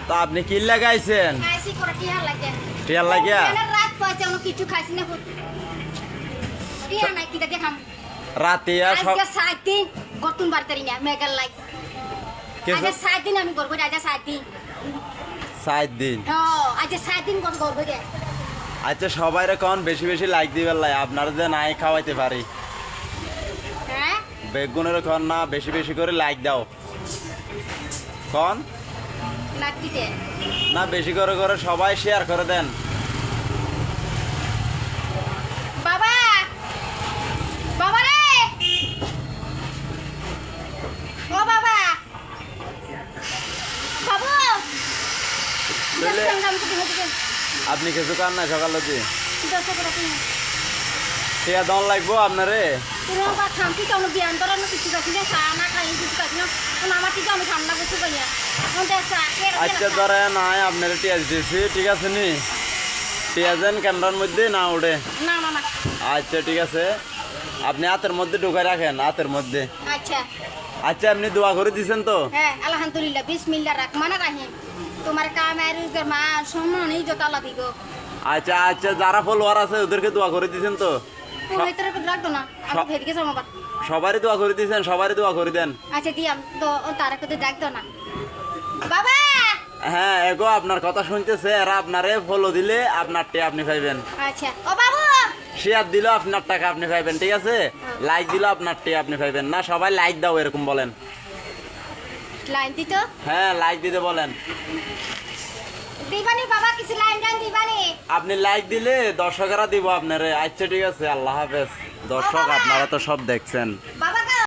তো আপনি কি লাগাইছেন? খাইছি করে টিয়া লাগে টিয়া লাগিয়া? রাত পাইছে আমি কিছু খাইছি না টিয়া নাই কি দেখাম রাতে আজকে 7 দিন গতুন বারতারি না মেগাল লাই আজ 7 দিন আমি করব আজ 7 দিন 7 দিন। হ্যাঁ আজ 7 দিন করব রে। আচ্ছা সবাইরে কোন বেশি বেশি লাইক দিবেন লাই আপনারা যে নাই খাওয়াইতে পারি। হ্যাঁ বেগুনের কোন না বেশি বেশি করে লাইক দাও কোন লাগতিতে না বেশি করে করে সবাই শেয়ার করে দেন। বাবা বাবা রে ও বাবা বাবু তাহলে আপনি কিছু কান না সকালে দিয়ে টিয়া দন লাগবো আপনারে। আচ্ছা ধরে নাই আপনার টিয়া দিয়েছি ঠিক আছে নি টিয়া যেন ক্যামেরার মধ্যে না উঠে। আচ্ছা ঠিক আছে আপনি হাতের মধ্যে ঢুকে রাখেন হাতের মধ্যে। আচ্ছা আচ্ছা আপনি দোয়া করে দিছেন তো? হ্যাঁ আলহামদুলিল্লাহ বিসমিল্লাহ রহমান রহিম তোমার কাম আর মা সম্মান যত আল্লাহ দিব। আচ্ছা আচ্ছা যারা ফলোয়ার আছে ওদেরকে দোয়া করে দিছেন তো? রাখতো না আমি ভেদিকে জমাবার সবারই দোয়া করে দিয়েছেন সবারই দোয়া করে দেন। আচ্ছা দিয়াম তো তারা কত ডাকতো না বাবা। হ্যাঁ এগো আপনার কথা শুনতেছে এরা আপনারে ফলো দিলে আপনার টিয়া আপনি পাইবেন। আচ্ছা ও বাবু শেয়ার দিল আপনার টাকা আপনি পাইবেন ঠিক আছে লাইক দিল আপনার টিয়া আপনি পাইবেন না সবাই লাইক দাও এরকম বলেন। লাইন দিত হ্যাঁ লাইক দিতে বলেন। দিবানি বাবা কিছু লাইন টাইন দিবানি আপনি লাইক দিলে দর্শকেরা দিব আপনারে। আচ্ছা ঠিক আছে আল্লাহ হাফেজ। দর্শক আপনারা তো সব দেখছেন। বাবা